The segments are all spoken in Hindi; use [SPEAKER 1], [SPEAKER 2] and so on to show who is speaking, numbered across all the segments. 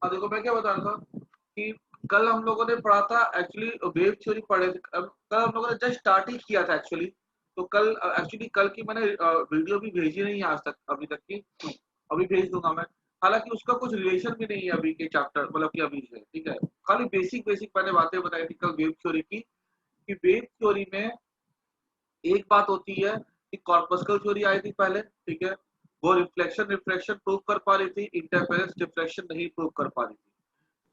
[SPEAKER 1] हाँ देखो, मैं क्या बता रहा था कि कल हम लोगों ने पढ़ा था एक्चुअली, वेव थ्योरी पढ़े थे। कल हम लोगों ने जस्ट स्टार्ट ही किया था एक्चुअली। तो कल एक्चुअली कल की मैंने वीडियो भी भेजी नहीं है आज तक, अभी तक की। अभी भेज दूंगा मैं। हालांकि उसका कुछ रिलेशन भी नहीं है अभी के चैप्टर, मतलब कि अभी से, ठीक है। खाली बेसिक बेसिक मैंने बातें बताई थी कल वेव थ्योरी की, कि वेव थ्योरी में एक बात होती है कि कॉर्पस्कल थ्योरी आई थी पहले, ठीक है। वो रिफ्लेक्शन रिफ्रैक्शन प्रूव कर पा रही थी, इंटरफेरेंस डिफ्रैक्शन नहीं प्रूव कर पा रही थी।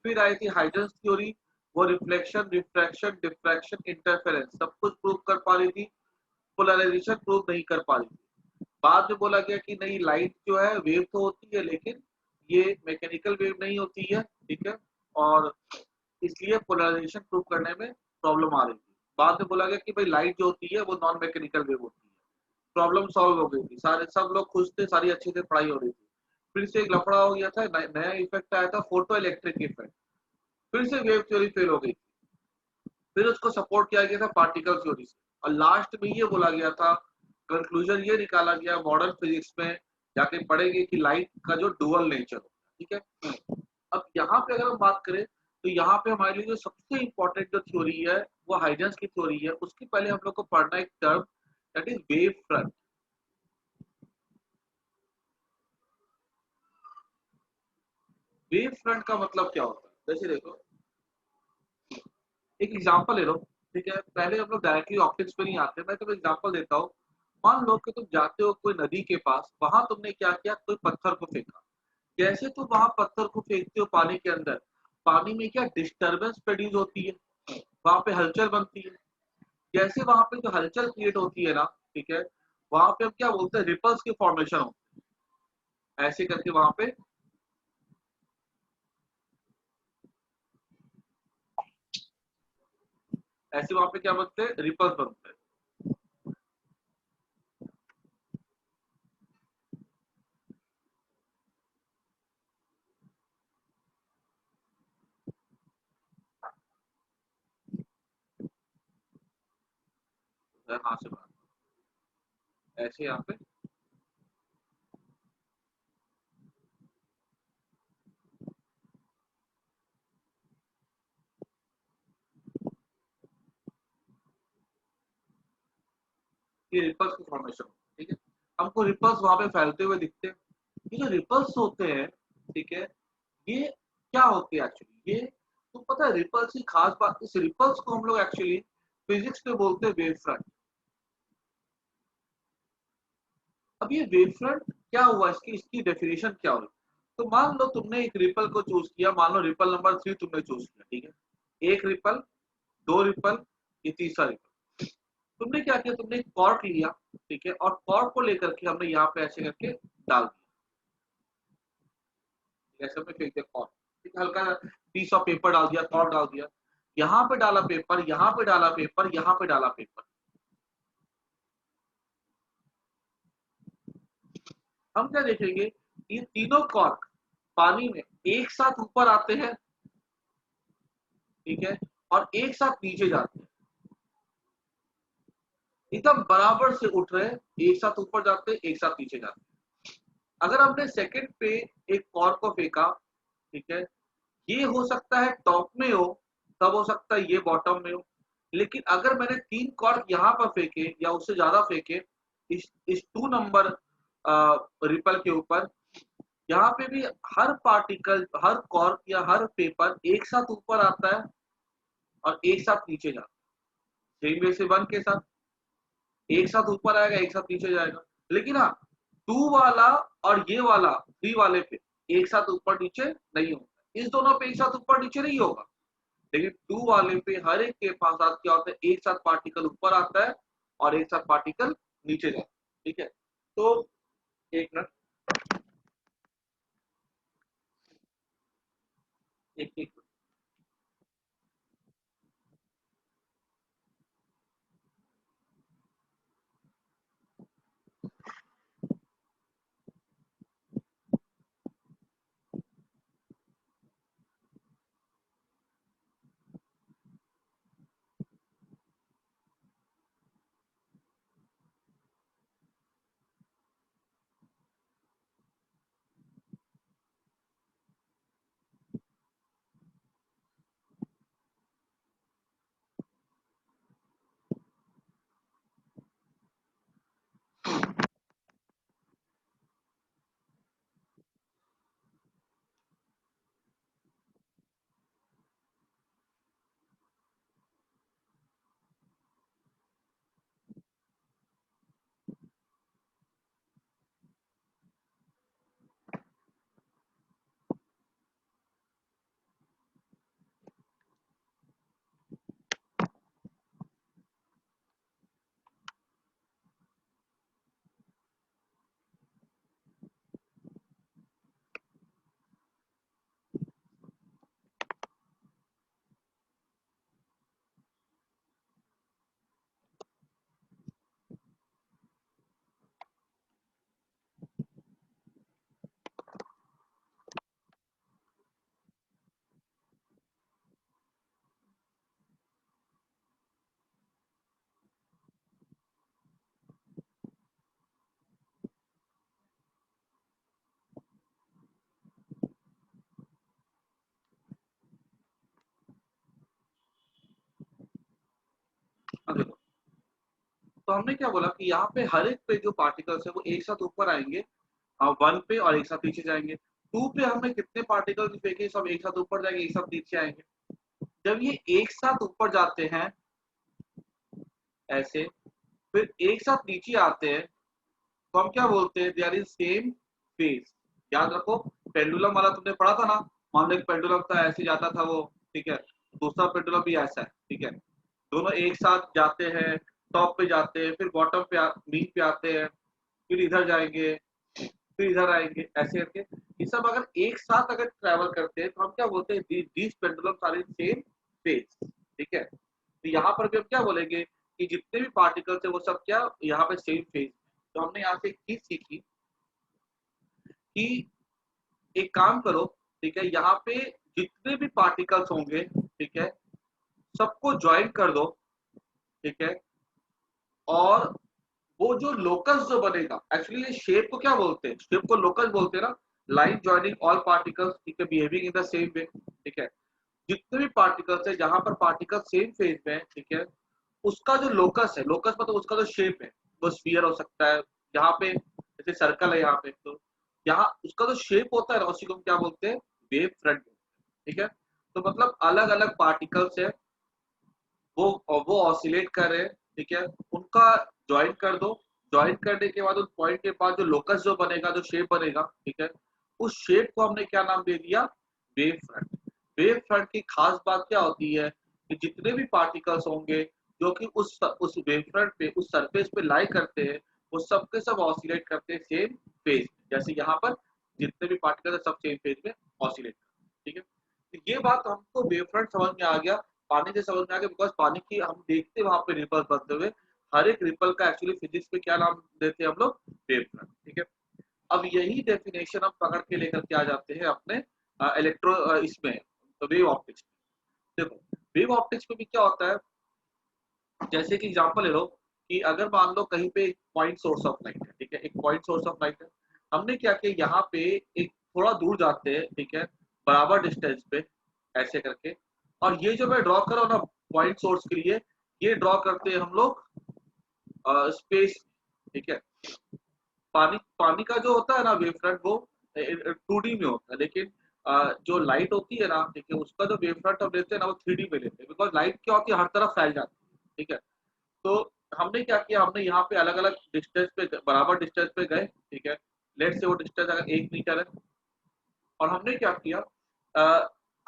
[SPEAKER 1] फिर आई थी हाइडेंस थ्योरी, वो रिफ्लेक्शन रिफ्रैक्शन डिफ्रैक्शन इंटरफेरेंस सब कुछ प्रूव कर पा रही थी, पोलराइजेशन प्रूव नहीं कर पा रही थी। बाद में बोला गया कि नहीं, लाइट जो है वेव तो होती है, लेकिन ये मैकेनिकल वेव नहीं होती है, ठीक है। और इसलिए पोलराइजेशन प्रूव करने में प्रॉब्लम आ रही थी। बाद में बोला गया कि भाई लाइट जो होती है वो नॉन मैकेनिकल वेव होती है। प्रॉब्लम सॉल्व हो गई थी, सारे सब लोग खुश थे, सारी अच्छे से पढ़ाई हो रही थी। फिर से एक लफड़ा हो गया था, नया इफेक्ट आया था, फोटो इलेक्ट्रिक इफेक्ट। फिर से वेव थ्योरी फेल हो गई। फिर उसको सपोर्ट किया गया था पार्टिकल थ्योरी से, और लास्ट में ये बोला गया था, कंक्लूजन ये निकाला गया मॉडर्न फिजिक्स में जाके पढ़ेंगे कि लाइट का जो डुअल नेचर होता है, ठीक है। अब यहाँ पे अगर हम बात करें तो यहाँ पे हमारे लिए जो सबसे इंपॉर्टेंट जो थ्योरी है वो हाइडेंस की थ्योरी है। उसके पहले हम लोग को पढ़ना एक term, that is wave front. Wave front का मतलब क्या होता है, जैसे देखो, एक एग्जांपल ले लो, ठीक है। पहले हम लोग डायरेक्टली ऑप्टिक्स पे नहीं आते, मैं तुम्हें एग्जांपल देता हूँ। मान लो कि तुम जाते हो कोई नदी के पास, वहां तुमने क्या किया, कोई पत्थर को फेंका। जैसे तुम वहां पत्थर को फेंकते हो पानी के अंदर, पानी में क्या डिस्टरबेंस प्रोड्यूस होती है, वहां पे हलचल बनती है। जैसे वहां पे जो हलचल क्रिएट होती है ना, ठीक है, वहां पे हम क्या बोलते हैं, रिपल्स की फॉर्मेशन होती है। ऐसे करके वहां पे, ऐसे वहां पे क्या बनते हैं, रिपल्स बनते हैं। हाँ से बात, ऐसे यहाँ पे ये रिपल्स की फॉर्मेशन, ठीक है। हमको रिपल्स वहां पे फैलते हुए दिखते हैं। ये जो रिपल्स होते हैं, ठीक है, ये क्या होते हैं एक्चुअली, ये तो पता है। रिपल्स की खास बात, इस रिपल्स को हम लोग एक्चुअली फिजिक्स में बोलते हैं वेव फ्रंट। अब ये वेव फ्रंट क्या हुआ, इसकी इसकी डेफिनेशन क्या हुई। तो मान लो तुमने एक रिपल को चूज किया, मान लो रिपल नंबर 3 तुमने चूज किया, ठीक है। एक रिपल, दो रिपल, ये तीसरा रिपल। तुमने क्या किया, तुमने एक कॉर्क लिया, ठीक है, और कॉर्क को लेकर के हमने यहाँ पे ऐसे करके डाल दिया, ऐसे में फेंक दिया कॉर्क, ठीक है। हल्का पीस ऑफ पेपर डाल दिया, कॉर्क डाल दिया, यहाँ पे डाला पेपर, यहाँ पे डाला पेपर, यहाँ पे डाला पेपर। हम क्या देखेंगे, ये तीनों कॉर्क पानी में एक साथ ऊपर आते हैं, ठीक है, और एक साथ नीचे जाते हैं। एकदम बराबर से उठ रहे हैं, एक साथ ऊपर जाते हैं, एक साथ नीचे जाते हैं। अगर हमने सेकंड पे एक कॉर्क को फेंका, ठीक है, ये हो सकता है टॉप में हो, तब हो सकता है ये बॉटम में हो। लेकिन अगर मैंने तीन कॉर्क यहाँ पर फेंके या उससे ज्यादा फेंके, इस 2 नंबर रिपल के ऊपर, यहाँ पे भी हर पार्टिकल, हर कॉर्क या हर पेपर एक साथ ऊपर आता है और एक साथ नीचे जाता है। सेम वे से वन के साथ एक साथ ऊपर आएगा, एक साथ नीचे जाएगा। लेकिन हाँ, टू वाला और ये वाला थ्री वाले पे एक साथ ऊपर नीचे नहीं होगा, इस दोनों पे एक साथ ऊपर नीचे नहीं होगा। लेकिन टू वाले पे हर एक के पास साथ क्या होता है, एक साथ पार्टिकल ऊपर आता है और एक साथ पार्टिकल नीचे जाता है, ठीक है। तो एक मिनट, एक तो हमने क्या बोला कि यहाँ पे हर एक पे जो पार्टिकल्स है वो एक साथ ऊपर आएंगे, 1 पे, और एक साथ नीचे जाएंगे। 2 पे हमने कितने पार्टिकल्स फेंके, सब एक साथ ऊपर जाएंगे, एक साथ नीचे आएंगे। जब ये एक साथ ऊपर जाते हैं ऐसे, फिर एक साथ नीचे आते हैं, तो हम क्या बोलते हैं, they are in same phase. याद रखो, पेंडुलम वाला तुमने पढ़ा था ना, मान लो एक पेंडुलम था, ऐसे जाता था वो, ठीक है, दूसरा पेंडुलम भी ऐसा है, ठीक है, दोनों एक साथ जाते हैं, टॉप पे जाते हैं, फिर बॉटम पे मीन पे आते हैं, फिर इधर जाएंगे, फिर इधर आएंगे, ऐसे करके ये सब अगर एक साथ अगर ट्रैवल करते हैं तो हम क्या बोलते हैं, these pendulums are in same phase, ठीक है। तो यहाँ पर भी हम क्या बोलेंगे कि जितने भी पार्टिकल्स है वो सब क्या यहाँ पे सेम फेज। तो हमने यहाँ से एक चीज सीखी कि एक काम करो, ठीक है, यहाँ पे जितने भी पार्टिकल्स होंगे, ठीक है, सबको ज्वाइन कर दो, ठीक है, और वो जो लोकस जो बनेगा, एक्चुअली ये शेप को क्या बोलते हैं, शेप को लोकस बोलते हैं ना, लाइन ज्वाइनिंग ऑल पार्टिकल्स, ठीक है, behaving in the same way, ठीक है। जितने भी पार्टिकल्स है, जहां पर पार्टिकल सेम फेज में है, ठीक है, उसका जो लोकस है, लोकस मतलब उसका जो शेप है, वो स्फीयर हो सकता है, यहाँ पे जैसे सर्कल है यहाँ पे, तो यहाँ उसका जो शेप होता है ना, उसी को हम क्या बोलते हैं, वेव फ्रंट, ठीक है। तो मतलब अलग अलग पार्टिकल्स है, वो ऑसिलेट कर रहे हैं, ठीक है, उनका ज्वाइन कर दो, ज्वाइन करने के बाद उस पॉइंट के पास जो लोकस जो बनेगा, जो शेप बनेगा, ठीक है, उस शेप को हमने क्या नाम दे दिया, वेव फ्रंट। वेव फ्रंट की खास बात क्या होती है कि जितने भी पार्टिकल्स होंगे जो कि उस वेव फ्रंट पे, उस सरफेस पे लाई करते हैं, वो सब के सब ऑसिलेट करते हैं सेम फेज। जैसे यहाँ पर जितने भी पार्टिकल है सब सेम फेज में ऑसिलेट करते हैं, ठीक है। तो ये बात हमको वेव फ्रंट समझ में आ गया, पानी से समझ में आ गया, बिकॉज पानी की हम देखते वहां पे रिपल बनते हुए, हर एक रिपल का एक्चुअली फिजिक्स में क्या नाम देते हैं हम लोग, वेव फ्रंट, ठीक है। अब यही डेफिनेशन हम पकड़ के लेकर के आ जाते हैं अपने इलेक्ट्रो इसमें, वेव ऑप्टिक्स में। देखो, वेव ऑप्टिक्स में भी क्या होता है, जैसे कि एग्जांपल ले लो कि अगर मान लो कहीं पे एक पॉइंट सोर्स ऑफ लाइट है, ठीक है, एक पॉइंट सोर्स ऑफ लाइट है, हमने क्या किया, यहाँ पे एक थोड़ा दूर जाते हैं, ठीक है, बराबर डिस्टेंस पे, ऐसे करके, और ये जो मैं ड्रॉ कर रहा हूँ ना पॉइंट सोर्स के लिए, ये ड्रॉ करते हैं हम लोग स्पेस, ठीक है। पानी पानी का जो होता है ना वेव फ्रंट, वो 2D में होता है, लेकिन जो लाइट होती है ना, ठीक है, उसका जो वेव फ्रंट हम लेते हैं ना, वो 3D में लेते हैं, बिकॉज लाइट क्या होती है, हर तरफ फैल जाती है, ठीक है। तो हमने क्या किया, हमने यहाँ पे अलग अलग डिस्टेंस पे, बराबर डिस्टेंस पे गए, ठीक है, लेट से वो डिस्टेंस अगर 1 मीटर है, और हमने क्या किया,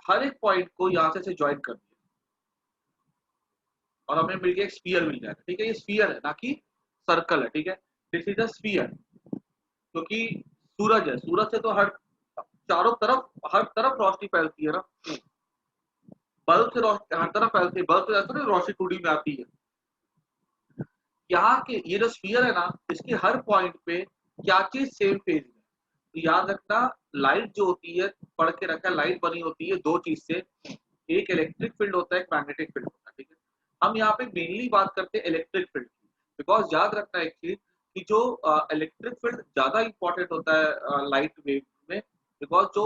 [SPEAKER 1] हर एक पॉइंट को यहाँ से ज्वाइन कर दिया, और हमें मिल गया एक स्फीयर मिल जाएगा, ठीक है, ये स्फीयर है ना कि सर्कल है, ठीक है, दिस इज अ स्फीयर। क्योंकि सूरज है, सूरज से तो हर चारों तरफ, हर तरफ रोशनी फैलती है ना, बल्ब से रोशनी हर तरफ फैलती है, बल्ब से ऐसा नहीं रोशनी 2D में आती है। यहाँ के ये जो स्फीयर है ना, इसके हर पॉइंट पे क्या चीज सेम फेज में, तो याद रखना, लाइट जो होती है, पढ़ के रखा, लाइट बनी होती है दो चीज से, एक इलेक्ट्रिक फील्ड होता है, एक मैग्नेटिक फील्ड होता है, ठीक है। हम यहाँ पे मेनली बात करते हैं इलेक्ट्रिक फील्ड की, बिकॉज याद रखना एक चीज कि जो इलेक्ट्रिक फील्ड ज्यादा इंपॉर्टेंट होता है लाइट वेव में, बिकॉज जो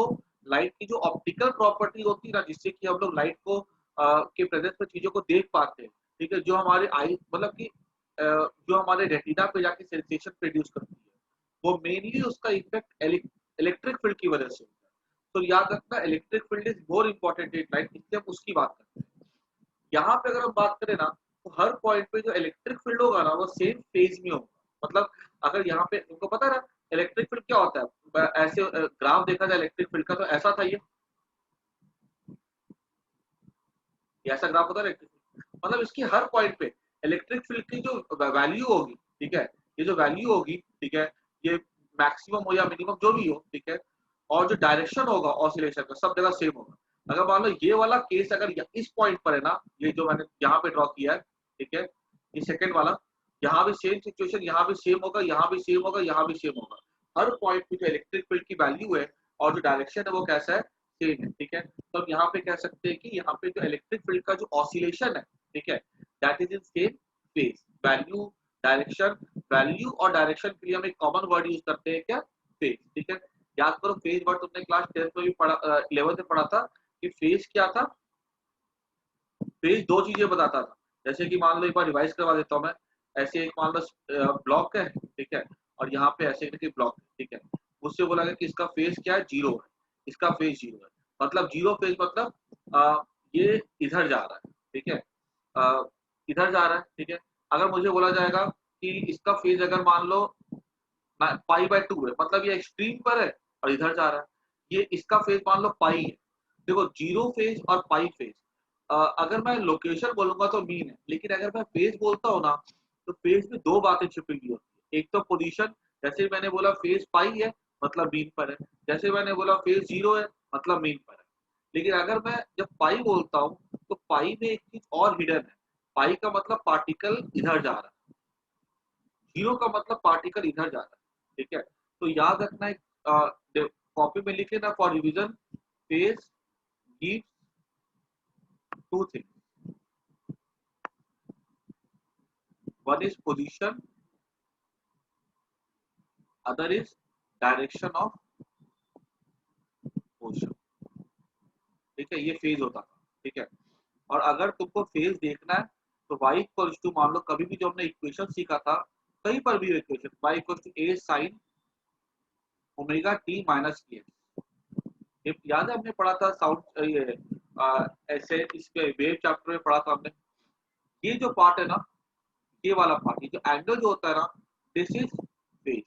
[SPEAKER 1] लाइट की जो ऑप्टिकल प्रॉपर्टी होती है ना, जिससे कि हम लोग लाइट को के प्रेजेंस में चीजों को देख पाते हैं, ठीक है, जो हमारे आई मतलब कि जो हमारे रेटिना पे जाके सेंसेशन प्रोड्यूस करती है, वो मेनली उसका इफेक्ट इलेक्ट्रिक फील्ड की वजह से होता है। तो याद रखना, electric field is more important in light, इसलिए हम उसकी बात करते हैं। यहाँ पे अगर हम बात करें ना, तो हर पॉइंट पे जो इलेक्ट्रिक फील्ड होगा ना, वो सेम फेज में होगा। मतलब अगर यहाँ पे तुमको पता है ना इलेक्ट्रिक फील्ड क्या होता है, ऐसे ग्राफ देखा जाए इलेक्ट्रिक फील्ड का, तो ऐसा था ये ऐसा ग्राफ होता है इलेक्ट्रिक फील्ड, मतलब इसकी हर पॉइंट पे इलेक्ट्रिक फील्ड की जो वैल्यू होगी, ठीक है, ये जो वैल्यू होगी, ठीक है, ये मैक्सिमम हो या मिनिमम जो भी हो, ठीक है, और जो डायरेक्शन होगा ऑसिलेशन का, सब जगह सेम होगा। अगर मान लो ये वाला केस अगर इस पॉइंट पर है ना, ये जो मैंने यहाँ पे ड्रॉ किया है, ठीक है, ये सेकंड वाला, यहाँ भी सेम सिचुएशन, यहाँ भी सेम होगा, यहाँ भी सेम होगा, यहाँ भी सेम होगा, हर पॉइंट पे जो इलेक्ट्रिक फील्ड की वैल्यू है और जो डायरेक्शन है वो कैसा है, सेम है, ठीक है। तो हम यहाँ पे कह सकते हैं कि यहाँ पे जो इलेक्ट्रिक फील्ड का जो ऑसिलेशन है, ठीक है, that is in same phase. Value, direction, value और डायरेक्शन के लिए हम एक कॉमन वर्ड यूज करते हैं, क्या, फेज, ठीक है। याद करो, फेज वर्ड तुमने क्लास 10th में भी पढ़ा, 11th में पढ़ा था कि फेज क्या था, फेज दो चीजें बताता था। जैसे कि मान लो एक बार रिवाइज करवा देता हूँ मैं, ऐसे एक मान लो ब्लॉक है, ठीक है, और यहाँ पे ऐसे करके ब्लॉक है, ठीक है, मुझसे बोला गया कि इसका फेज क्या है, जीरो है, इसका फेज जीरो है, मतलब जीरो फेज मतलब ये इधर जा रहा है, ठीक है, अ, इधर जा रहा है, ठीक है। अगर मुझे बोला जाएगा कि इसका फेज अगर मान लो पाई बाय टू है, मतलब ये एक्सट्रीम पर है और इधर जा रहा है, ये इसका फेज मान लो पाई है। देखो जीरो फेज और पाई फेज, अगर मैं लोकेशन बोलूंगा तो मीन है, लेकिन अगर मैं फेज बोलता हूँ ना, तो फेज में दो बातें छिपी हुई होती है। एक तो पोजीशन, जैसे मैंने बोला फेज पाई है मतलब मीन पर है, जैसे मैंने बोला फेज जीरो है मतलब मीन पर है। लेकिन अगर मैं जब पाई बोलता हूँ, तो पाई में एक चीज और हिडन है। पाई का मतलब पार्टिकल इधर जा रहा है, जीरो का मतलब पार्टिकल इधर जा रहा है, ठीक है। तो याद रखना, एक कॉपी में लिख लेना for revision, phase gives two things, one is position, other is direction of motion, ठीक है, ये फेज होता था, ठीक है। और अगर तुमको फेज देखना है, तो y इक्वल्स टू, मान लो कभी भी जो हमने इक्वेशन सीखा था, कहीं पर भी equation y equals to a sin omega t minus k, ये याद है हमने पढ़ा था साउंड, ये ऐसे इसके वेव चैप्टर में पढ़ा था हमने। ये जो पार्ट है ना, ये वाला पार्ट, ये जो एंगल जो होता है ना, दिस इज फेज।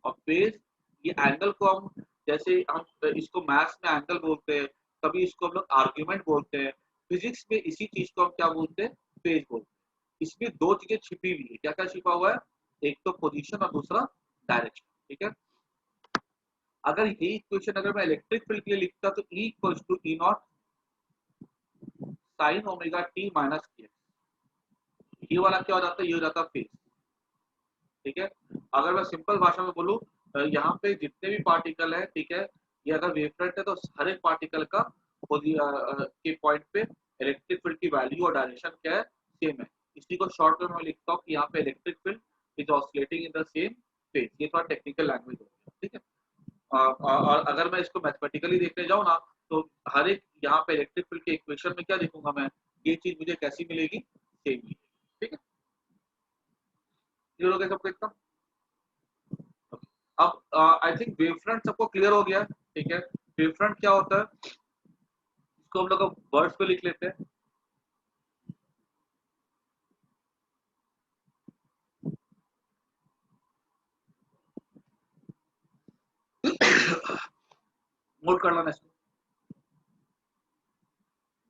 [SPEAKER 1] और फेज, ये एंगल को हम, जैसे हम इसको मैथ्स में एंगल बोलते हैं, कभी इसको हम लोग आर्ग्यूमेंट बोलते हैं, फिजिक्स में इसी चीज को हम क्या बोलते हैं, फेज बोलते हैं। इसमें दो चीजें छिपी हुई है, क्या क्या छिपा हुआ है, एक तो पोजीशन और दूसरा डायरेक्शन, ठीक है। अगर ये इक्वेशन अगर मैं इलेक्ट्रिक फील्ड के लिए लिखता, तो E equals to E naught sine omega t minus k, ये वाला क्या हो जाता है, ये हो जाता है फेज, ठीक है। अगर मैं सिंपल भाषा में बोलूं, यहाँ पे जितने भी पार्टिकल है, ठीक है, ये अगर वेवफ्रंट है, तो हर एक पार्टिकल का के पॉइंट पे इलेक्ट्रिक फील्ड की वैल्यू और डायरेक्शन क्या है, सेम है। इसी को शॉर्ट में मैं लिखता हूँ कि यहाँ पे electric field is oscillating in the same phase. ये थोड़ा टेक्निकल लैंग्वेज हो गया, ठीक है। और अगर मैं इसको मैथमेटिकली देखने जाऊँ ना, तो हर एक यहाँ पे इलेक्ट्रिक फील्ड के इक्वेशन में क्या देखूंगा मैं, ये चीज मुझे कैसी मिलेगी, सेम मिलेगी, ठीक है। ये लोग सबको एकदम। अब आई थिंक वेव फ्रंट सबको क्लियर हो गया, ठीक है। वेव फ्रंट क्या होता है, इसको हम लोग वर्ड्स पे लिख लेते हैं। नोट कर लेना इसको,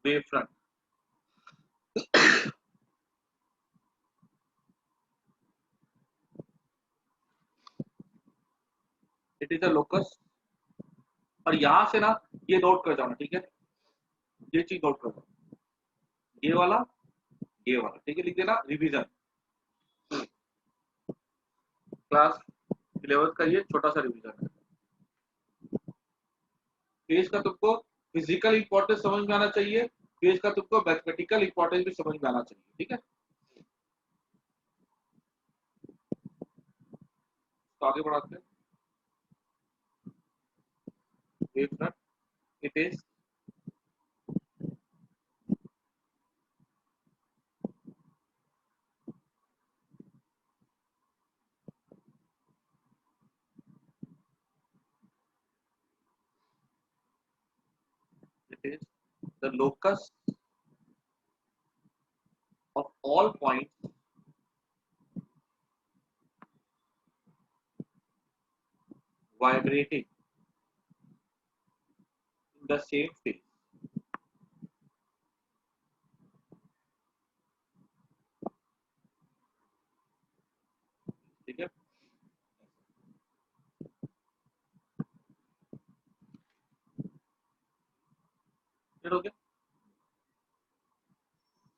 [SPEAKER 1] wave front, it is a locus. और यहां से ना ये नोट कर जाना, ठीक है, ये चीज नोट कर जाना, ये वाला, ये वाला, ठीक है, लिख देना रिवीजन, क्लास 11th का ये छोटा सा रिवीजन है। पेज का तुमको फिजिकल इंपॉर्टेंस समझ में आना चाहिए, पेज का तुमको मैथमेटिकल इंपॉर्टेंस भी समझ में आना चाहिए, ठीक है। तो आगे बढ़ाते हैं। Wave front, it is it is the locus of all points vibrating in the same phase, ठीक है। फिर हो गया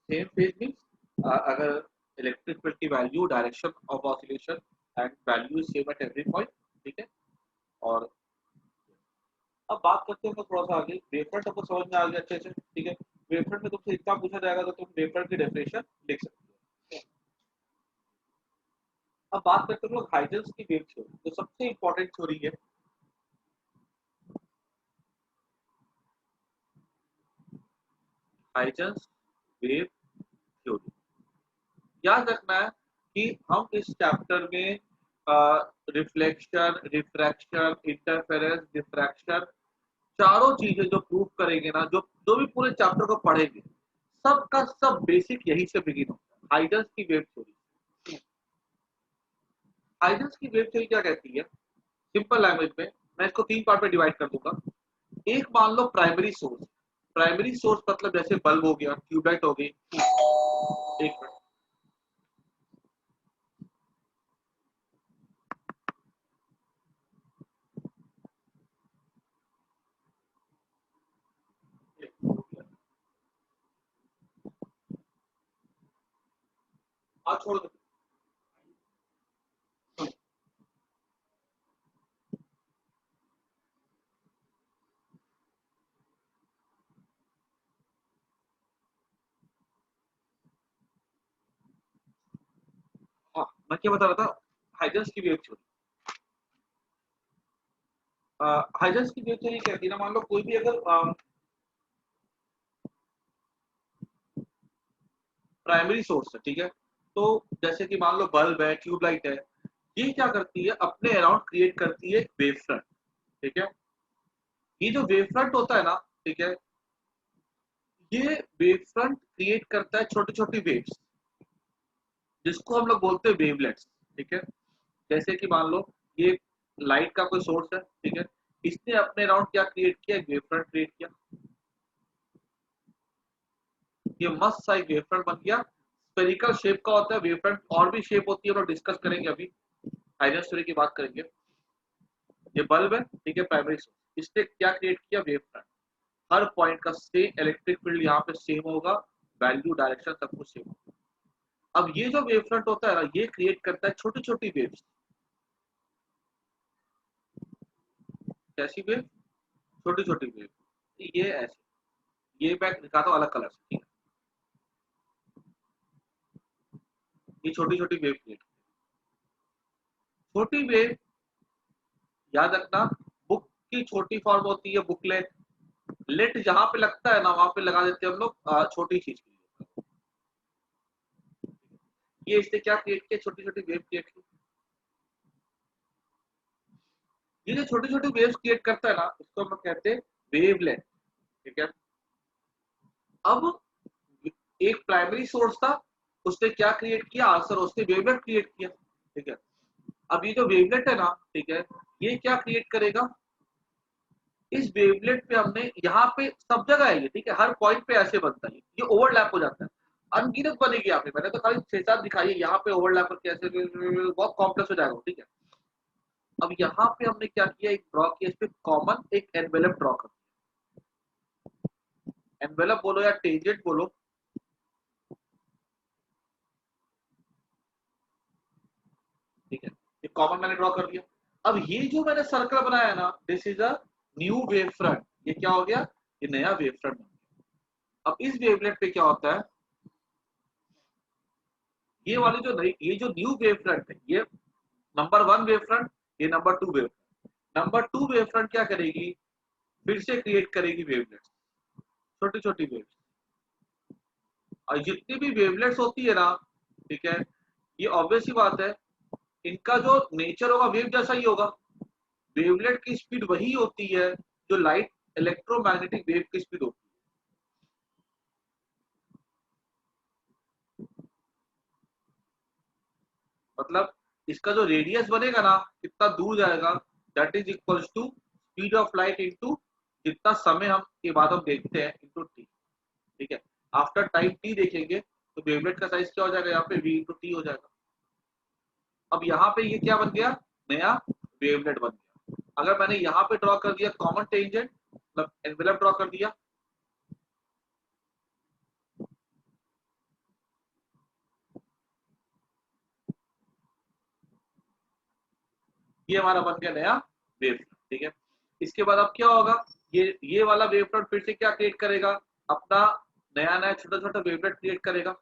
[SPEAKER 1] सेम फेज मीन्स, अगर इलेक्ट्रिक फील्ड की value, direction of oscillation and value is same at every point, ठीक है। और अब बात करते हैं तो थोड़ा सा आगे, वेवफ्रंट आपको समझ में आ गया अच्छे से, ठीक है। वेवफ्रंट में तुमसे इतना पूछा जाएगा तो तुम वेवफ्रंट की डेफिनेशन लिख सकते हो। अब बात करते हैं लोग हाइजेंस की वेव थ्योरी, जो सबसे इंपॉर्टेंट थ्योरी है। हाइजेंस वेव थ्योरी, याद रखना है कि हम इस चैप्टर में रिफ्लेक्शन, रिफ्रैक्शन, इंटरफेरेंस, डिफ्रैक्शन, चारों चीजें जो प्रूव करेंगे ना, जो जो भी पूरे चैप्टर को पढ़ेंगे, सब का सब बेसिक यही से बिगिन होता है। हाइडेंस की वेव थ्योरी, हाइडेंस की वेव थ्योरी क्या कहती है? सिंपल लैंग्वेज में मैं इसको तीन पार्ट में डिवाइड कर दूंगा। एक मान लो प्राइमरी सोर्स, प्राइमरी सोर्स मतलब जैसे बल्ब हो गया, ट्यूबलाइट हो गई। एक मिनट, आज छोड़ दो। हाँ, मैं क्या बता रहा था, हाइडेंस की वेव थ्योरी। हाइडेंस की वेव थ्योरी कहती है ना, मान लो कोई भी अगर प्राइमरी सोर्स है, ठीक है, तो जैसे कि मान लो बल्ब है, ट्यूबलाइट है, ये क्या करती है, अपने अराउंड क्रिएट करती है एक वेव फ्रंट। ठीक है, ये जो वेव फ्रंट होता है ना, ठीक है, ये वेव फ्रंट क्रिएट करता है छोटी छोटी वेव्स, जिसको हम लोग बोलते हैं वेवलेट्स। ठीक है, जैसे कि मान लो ये लाइट का कोई सोर्स है, ठीक है, इसने अपने अराउंड क्या क्रिएट किया, एक वेव फ्रंट क्रिएट किया, ये मस्त सा एक वेव फ्रंट बन गया। स्फेरिकल शेप का होता है वेव फ्रंट, और भी शेप होती है, हम लोग डिस्कस करेंगे अभी, हाइड्रोजन थ्योरी की बात करेंगे। ये बल्ब है, ठीक है, प्राइमरी सोर्स, इसने क्या क्रिएट किया, वेव फ्रंट। हर पॉइंट का सेम इलेक्ट्रिक फील्ड यहाँ पे सेम होगा, वैल्यू, डायरेक्शन सब कुछ सेम होगा। अब ये जो वेव फ्रंट होता है ना, ये क्रिएट करता है छोटी छोटी वेव्स। कैसी वेव? छोटी छोटी वेव। ये ऐसे, ये मैं दिखाता हूँ अलग कलर से, ठीक है, ये छोटी छोटी वेव क्रिएट, छोटी वेव, याद रखना, बुक की छोटी फॉर्म होती है बुकलेट। लेट जहां पे लगता है ना, वहां पे लगा देते हैं हम लोग छोटी चीज के लिए। ये इससे क्या क्रिएट किया, छोटी छोटी वेव क्रिएट की। ये जो छोटी छोटी वेव्स क्रिएट करता है ना, इसको हम कहते हैं वेवलेट। ठीक है, अब एक प्राइमरी सोर्स था, उसने क्या क्रिएट किया, आंसर, उसने वेवलेट क्रिएट किया। ठीक है, अब ये जो वेवलेट है ना, ठीक है, ये क्या क्रिएट करेगा, इस वेवलेट पे हमने यहाँ पे सब जगह है ये, ठीक है, हर पॉइंट पे ऐसे बनता है, ये ओवरलैप हो जाता है, अनगिनत बनेगी यहाँ पे, मैंने तो खाली 6-7 दिखाई है, यहाँ पे ओवरलैप करके ऐसे बहुत कॉम्प्लेक्स हो जाएगा। ठीक है, अब यहाँ पे हमने क्या किया, एक ड्रॉ किया, इस पे कॉमन एक एनवेलप ड्रॉ कर, एनवेलप बोलो या टेंजेंट बोलो। ठीक है, ये कॉमन मैंने ड्रॉ कर दिया। अब ये जो मैंने सर्कल बनाया ना, this is a new wave front, ये क्या हो गया, ये नया वेव फ्रंट बन गया। अब इस वेवलेट पे क्या होता है, ये वाली जो नई, ये जो न्यू वेव फ्रंट है, ये नंबर 1 वेव फ्रंट, ये number 2 wave, number 2 wave front क्या करेगी, फिर से क्रिएट करेगी वेवलेट्स, छोटी छोटी वेव्स। और जितनी भी वेवलेट्स होती है ना, ठीक है, ये ऑब्वियस ही बात है, इनका जो नेचर होगा वेव जैसा ही होगा। वेवलेट की स्पीड वही होती है जो लाइट इलेक्ट्रोमैग्नेटिक वेव की स्पीड होती है। मतलब इसका जो रेडियस बनेगा ना, कितना दूर जाएगा, that is equals to speed of light into जितना समय हम के बाद हम देखते हैं इनटू टी। ठीक है, आफ्टर टाइम टी देखेंगे तो वेवलेट का साइज क्या हो जाएगा, यहाँ पे वी इंटू टी हो जाएगा। अब यहाँ पे ये क्या बन गया, नया वेवलेट बन गया। अगर मैंने यहाँ पे ड्रॉ कर दिया कॉमन टेंजेंट, मतलब एनवेलप ड्रॉ कर दिया, ये हमारा बन गया नया वेव फ्रंट। ठीक है, इसके बाद अब क्या होगा, ये वाला वेव फ्रंट फिर से क्या क्रिएट करेगा, अपना नया नया छोटा छोटा वेवलेट क्रिएट करेगा।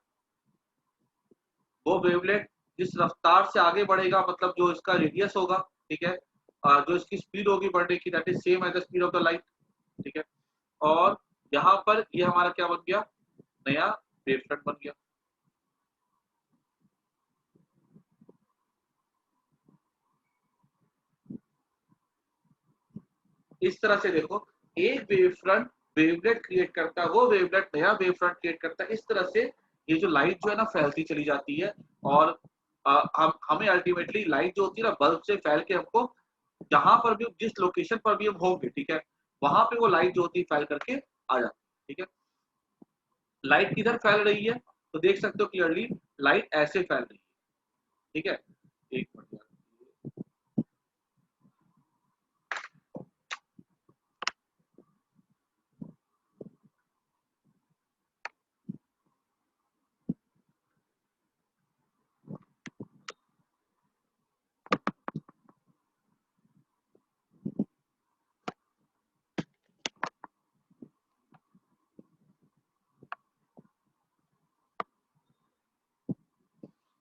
[SPEAKER 1] वो वेवलेट जिस रफ्तार से आगे बढ़ेगा, मतलब जो इसका रेडियस होगा, ठीक है, जो इसकी स्पीड होगी बढ़ने की, that is same as the speed of the light. ठीक है, और यहाँ पर ये हमारा क्या बन गया, नया वेव फ्रंट बन गया। इस तरह से देखो, एक वेव फ्रंट वेवलेट क्रिएट करता है, वो वेवलेट नया वेव फ्रंट क्रिएट करता है। इस तरह से ये जो लाइट जो है ना फैलती चली जाती है, और हम हमें अल्टीमेटली लाइट जो होती है ना बल्ब से फैल के हमको जहां पर भी, जिस लोकेशन पर भी हम होंगे, ठीक है, वहां पे वो लाइट जो होती है फैल करके आ जाती है। ठीक है, लाइट किधर फैल रही है, तो देख सकते हो क्लियरली, लाइट ऐसे फैल रही है। ठीक है, एक मिनट यार।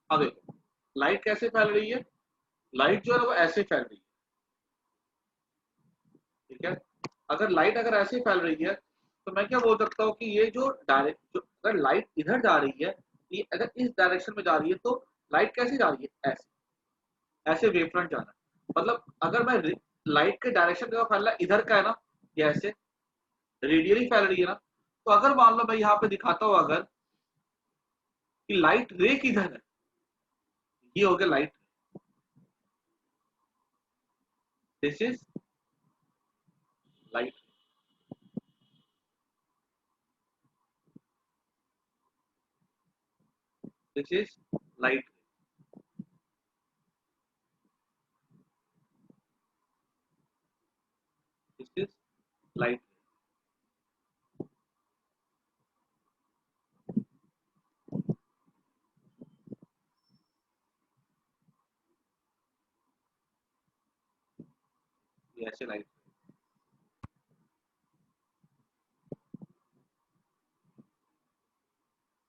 [SPEAKER 1] अब देखो लाइट कैसे फैल रही है, लाइट जो है वो ऐसे फैल रही है। ठीक है, अगर लाइट अगर ऐसे फैल रही है, तो मैं क्या बोल सकता हूँ कि ये जो डायरेक्ट, जो अगर लाइट इधर जा रही है, ये अगर इस डायरेक्शन में जा रही है, तो लाइट कैसे जा रही है, ऐसे, ऐसे वेव फ्रंट जाना है। मतलब अगर मैं लाइट के डायरेक्शन का फैल रहा है इधर का है ना, ये ऐसे रेडियली फैल रही है ना, तो अगर मान लो मैं यहाँ पे दिखाता हूँ अगर कि लाइट रे किधर है, ये हो गया light, this is light, this is light, this is light, ये ऐसे लाइट।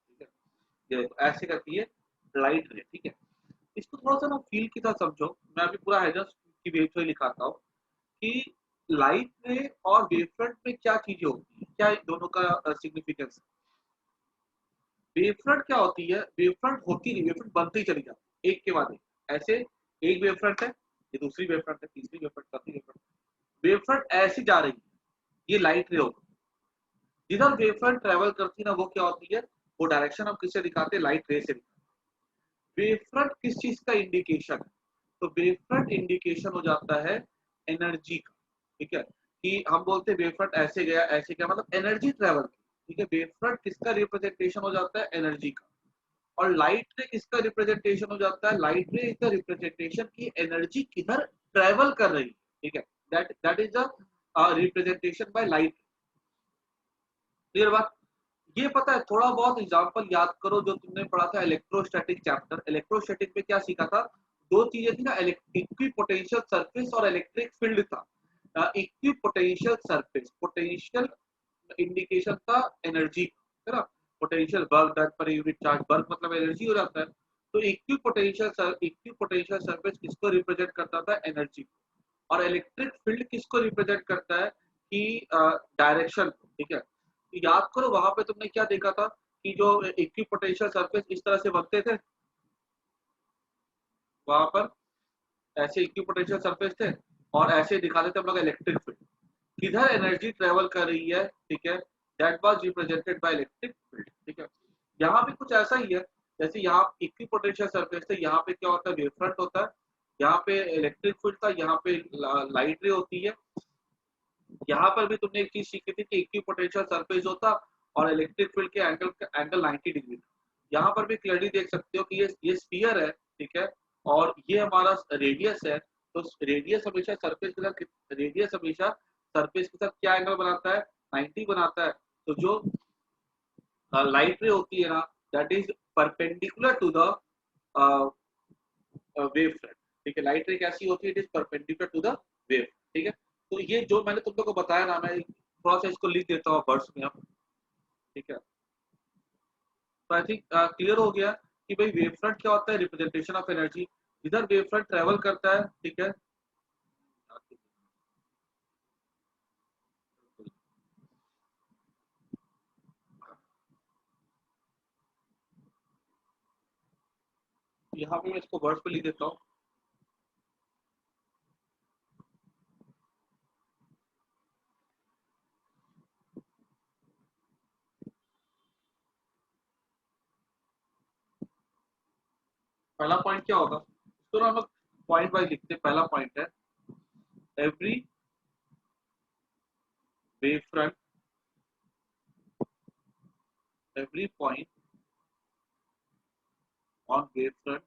[SPEAKER 1] ठीक है, ये देखो ऐसे करती है लाइट रे। ठीक है, इसको थोड़ा सा ना फील की तरह समझो, मैं अभी पूरा हेडर्स की वेव थ्योरी लिखाता हूँ कि लाइट रे और वेव फ्रंट में क्या चीजें होती है, क्या इन दोनों का सिग्निफिकेंस। वेव फ्रंट क्या होती है, वेव फ्रंट होती नहीं, वेव फ्रंट बनती चली जाती है एक के बाद एक, ऐसे एक वेव फ्रंट है, ये दूसरी वेव फ्रंट है, तीसरी वेव फ्रंट, चौथी वेव फ्रंट, वेव फ्रंट ऐसी जा रही है, ये लाइट रे होती है। जिधर वेव फ्रंट ट्रेवल करती है ना, वो क्या होती है, वो डायरेक्शन हम किससे दिखाते हैं, लाइट रे से दिखाते हैं। वेव फ्रंट किस चीज का इंडिकेशन है, तो वेव फ्रंट इंडिकेशन हो जाता है एनर्जी का। ठीक है, कि हम बोलते हैं वेव फ्रंट ऐसे गया ऐसे गया, मतलब एनर्जी ट्रेवल की। ठीक है, वेव फ्रंट किसका रिप्रेजेंटेशन हो जाता है, एनर्जी का। और लाइट रे किसका रिप्रेजेंटेशन हो जाता है, लाइट रे इज द रिप्रेजेंटेशन की एनर्जी किधर ट्रेवल कर रही है। ठीक है, that is the representation by light. Clear बात। ये पता है, थोड़ा बहुत एग्जांपल याद करो जो तुमने पढ़ा था इलेक्ट्रोस्टैटिक चैप्टर, इलेक्ट्रोस्टैटिक में क्या सीखा था, दो चीजें थी ना, इक्विपोटेंशियल सरफेस और इलेक्ट्रिक फील्ड था। इक्विपोटेंशियल सरफेस, पोटेंशियल इंडिकेशन था एनर्जी, है ना, potential work done per unit charge, work मतलब एनर्जी हो जाता है। तो इक्विपोटेंशियल सरफेस किसको रिप्रेजेंट करता था, एनर्जी। और इलेक्ट्रिक फील्ड किसको रिप्रेजेंट करता है, कि डायरेक्शन को। ठीक है, तो याद करो वहां पे तुमने क्या देखा था, कि जो इक्विपोटेंशियल सरफेस इस तरह से बनते थे, वहां पर ऐसे इक्विपोटेंशियल सरफेस थे, और ऐसे दिखाते थे हम लोग इलेक्ट्रिक फील्ड, किधर एनर्जी ट्रेवल कर रही है। ठीक है, that was represented by electric field. ठीक है, यहाँ भी कुछ ऐसा ही है, जैसे यहाँ इक्विपोटेंशियल सरफेस थे, यहाँ पे क्या होता है, वेव फ्रंट होता है, यहाँ पे इलेक्ट्रिक फील्ड था, यहाँ पे लाइट रे होती है। यहाँ पर भी तुमने एक चीज सीखी थी कि इक्विपोटेंशियल सरफेस होता, और इलेक्ट्रिक फील्ड के एंगल 90 डिग्री था। यहाँ पर भी क्लियरली देख सकते हो कि ये स्फीयर है। ठीक है, और ये हमारा रेडियस है, तो रेडियस हमेशा सरफेस के साथ, रेडियस हमेशा सरफेस के साथ क्या एंगल बनाता है, 90 बनाता है। तो जो लाइट रे होती है ना, that is perpendicular to the wave front. ठीक है, लाइट रे कैसी होती है, it is perpendicular to the wave. ठीक है, तो ये जो मैंने तुम लोग को बताया ना, मैं थोड़ा सा इसको लिख देता हूँ वर्ड्स में अब। ठीक है, तो आई थिंक क्लियर हो गया कि भाई वेव फ्रंट क्या होता है, रिप्रेजेंटेशन ऑफ एनर्जी, जिधर वेव फ्रंट ट्रेवल करता है। ठीक है, यहाँ पे मैं इसको वर्ड्स पे लिख देता हूँ। पहला पॉइंट क्या होगा, इसको ना हम लोग पॉइंट वाइज लिखते हैं। पहला पॉइंट है every wave front, every point on wave front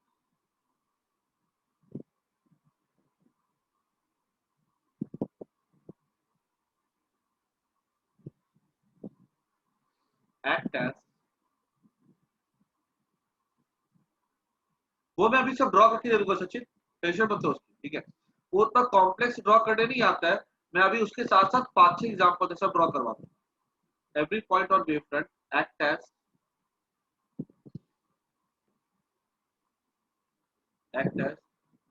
[SPEAKER 1] act as, वो मैं अभी सब ड्रॉ करके दे दूंगा सचिन, टेंशन मत लो उसकी, ठीक है। वो उतना कॉम्प्लेक्स ड्रॉ करने नहीं आता है, मैं अभी उसके साथ साथ 5-6 एग्जांपल सब ड्रॉ करवा दूँ। Every point on wave front act as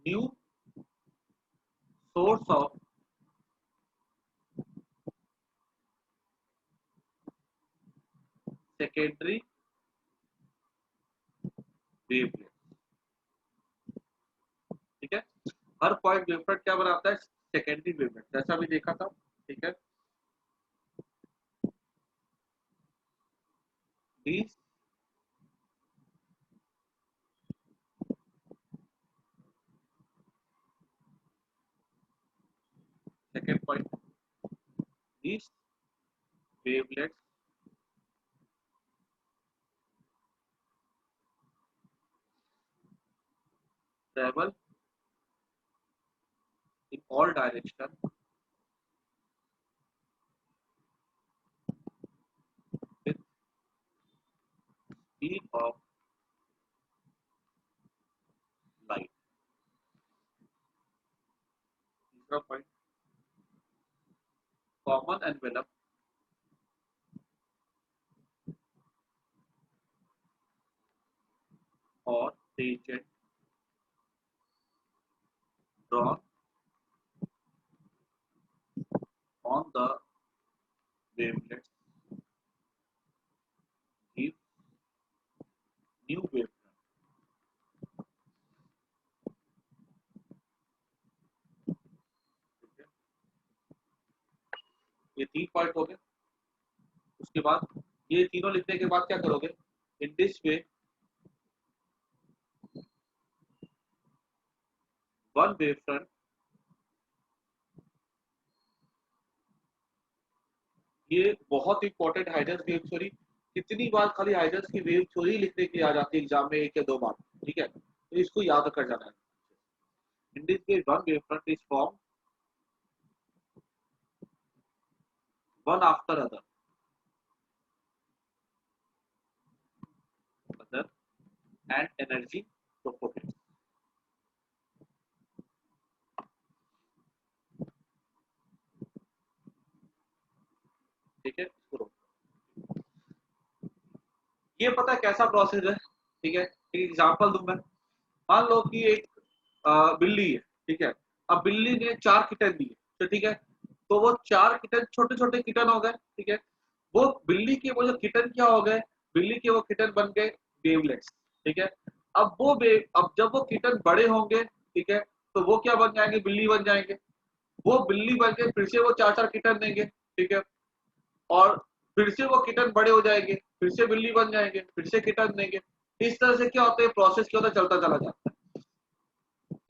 [SPEAKER 1] new source of secondary wavelength, ठीक है। हर पॉइंट वेवफ्रंट क्या बनाता है, सेकेंडरी वेवलेंथ, जैसा भी देखा था, ठीक है। these second point, these wavelets travel in all direction with speed of light। तीसरा पॉइंट, कॉमन एनवेलप और tangent drawn on the wavelets give new wavefront, ठीक है। ये 3 पॉइंट हो गए। उसके बाद ये तीनों लिखने के बाद क्या करोगे, in this way one wavefront, ये बहुत इंपॉर्टेंट, हाइड्रस वेव थ्योरी। कितनी बार खाली हाइड्रस की वेव थ्योरी लिखने के लिए आ जाती है एग्जाम में, 1 या 2 बार, ठीक है। तो इसको याद कर जाना है। In this way one wavefront is form one after other and energy propagates, ठीक है। ये पता है कैसा प्रोसेस है, ठीक है। एक एग्जांपल दूं मैं, मान लो कि एक बिल्ली है, ठीक है। अब बिल्ली ने 4 किटन दिए, तो ठीक है। तो वो 4 किटन छोटे छोटे किटन हो गए, ठीक है। वो बिल्ली के वो जो किटन क्या हो गए, बिल्ली के वो किटन बन गए वेवलेट्स, ठीक है। अब जब वो किटन बड़े होंगे, ठीक है, तो वो क्या बन जाएंगे, बिल्ली बन जाएंगे। वो बिल्ली बन के फिर से वो 4-4 किटन देंगे, ठीक है। और फिर से वो किटन बड़े हो जाएंगे, फिर से बिल्ली बन जाएंगे, फिर से किटन देंगे। इस तरह से क्या होता है, प्रोसेस क्या होता है, चलता चला जाता है।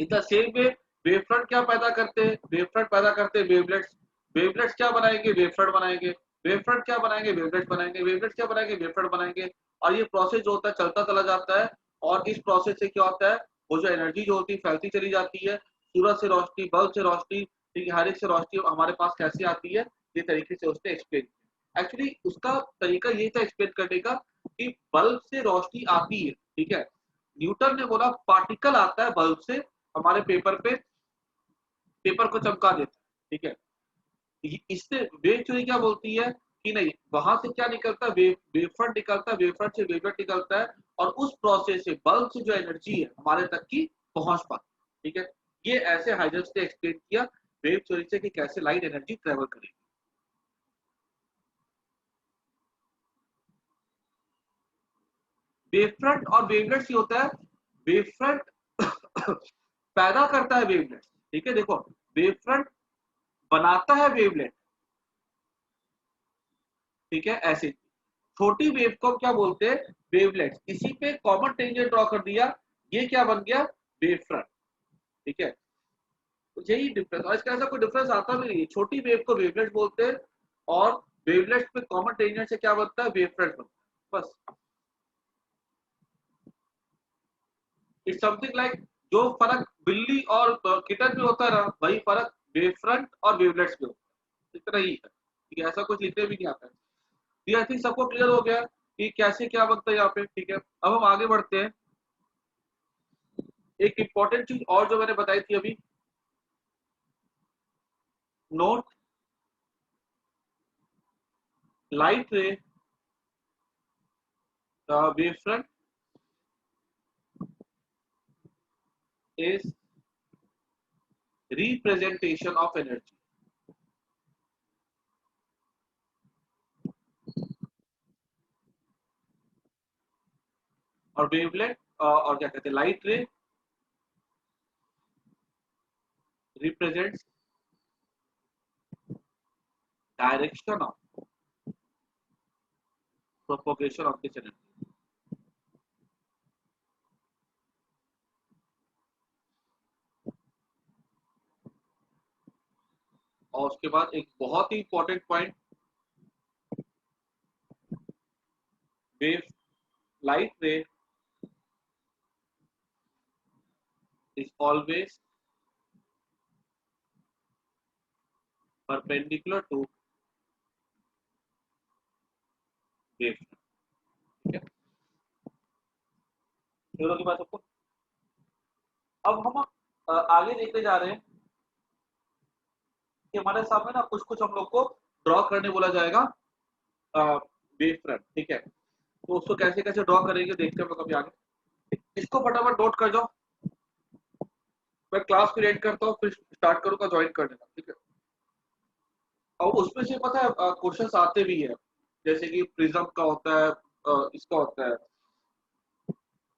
[SPEAKER 1] In the same way wavefront क्या पैदा करते हैं, वेवफ्रंट पैदा करते हैं वेवलेट्स। वेवलेट्स क्या बनाएंगे, वेवफ्रंट बनाएंगे। वेवफ्रंट क्या बनाएंगे, वेवलेट्स बनाएंगे। वेवलेट्स क्या बनाएंगे, वेवफ्रंट बनाएंगे। और ये प्रोसेस जो होता है चलता चला जाता है। और इस प्रोसेस से क्या होता है, वो जो एनर्जी जो होती है फैलती चली जाती है। सूरज से रोशनी, बल्ब से रोशनी, ठीक है, हर एक से रोशनी हमारे पास कैसे आती है, ये तरीके से उसने एक्सप्लेन किया। एक्चुअली उसका तरीका ये था एक्सप्लेन करने का कि बल्ब से रोशनी आती है, ठीक है। न्यूटन ने बोला पार्टिकल आता है बल्ब से, हमारे पेपर पे, पेपर को चमका देता है, ठीक है। इससे वेव थ्योरी क्या बोलती है कि नहीं, वहां से क्या निकलता है, वेवफ्रंट निकलता है, वेवफ्रंट से वेवलेट निकलता है। और उस प्रोसेस से बल्ब से जो एनर्जी है हमारे तक की पहुंच पाती, ठीक है। ये ऐसे हाइजर्स ने एक्सप्लेन किया वेव थ्योरी से कि कैसे लाइट एनर्जी ट्रेवल करेगी। वेवफ्रंट और वेवलेट्स ही होता है। वेवफ्रंट पैदा करता है वेवलेट्स, ठीक है। देखो, वेवफ्रंट बनाता है वेवलेट, ठीक है। ऐसे छोटी वेव को हम क्या बोलते हैं, वेवलेट्स। इसी पे कॉमन टेंजेंट ड्रॉ कर दिया, ये क्या बन गया, वेव फ्रंट। ठीक है, तो यही डिफरेंस, और इसका ऐसा कोई डिफरेंस आता भी नहीं। छोटी वेव को वेवलेट बोलते हैं, और वेवलेट में कॉमन टेंजेंट से क्या बनता है, वेव फ्रंट बनता है, बस। इट्स समथिंग लाइक, जो फर्क बिल्ली और किटन में होता है ना, वही फर्क वेव फ्रंट और वेवलेट्स में होता है, इतना ही है। ठीक है, ऐसा कुछ लिखने भी नहीं आता है। ये आई थिंक सबको क्लियर हो गया कि कैसे क्या बनता है यहाँ पे। ठीक है, अब हम आगे बढ़ते हैं। एक इंपॉर्टेंट चीज और जो मैंने बताई थी अभी, note light ray wave front is representation of energy. और वेवलेट और क्या कहते हैं, light ray represents direction of propagation of this energy. और उसके बाद एक बहुत ही important point, wave light ray is always perpendicular to wave front। ठीक है, क्लियर होगी बात सबको। अब हम आगे देखने जा रहे हैं कि हमारे सामने ना कुछ कुछ हम लोग को ड्रॉ करने बोला जाएगा वेव फ्रंट। ठीक है, तो उसको कैसे कैसे ड्रॉ करेंगे देखते हैं हम लोग कभी आगे। इसको फटाफट नोट कर जाओ, मैं क्लास को एंड करता हूँ, फिर स्टार्ट करूंगा, ज्वाइन कर देना। ठीक है, और उसमें से पता है क्वेश्चंस आते भी है, जैसे कि प्रिज्म का होता है, इसका होता है,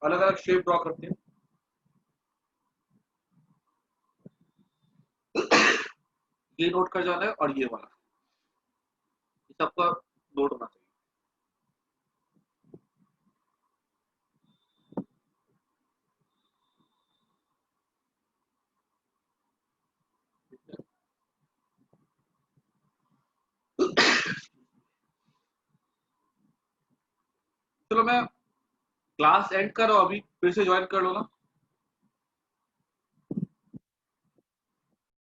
[SPEAKER 1] अलग अलग शेप ड्रॉ करते हैं। ये नोट कर जाना है, और ये वाला, ये सबका नोट होना चाहिए। चलो मैं क्लास एंड करो, अभी फिर से ज्वाइन कर लो ना।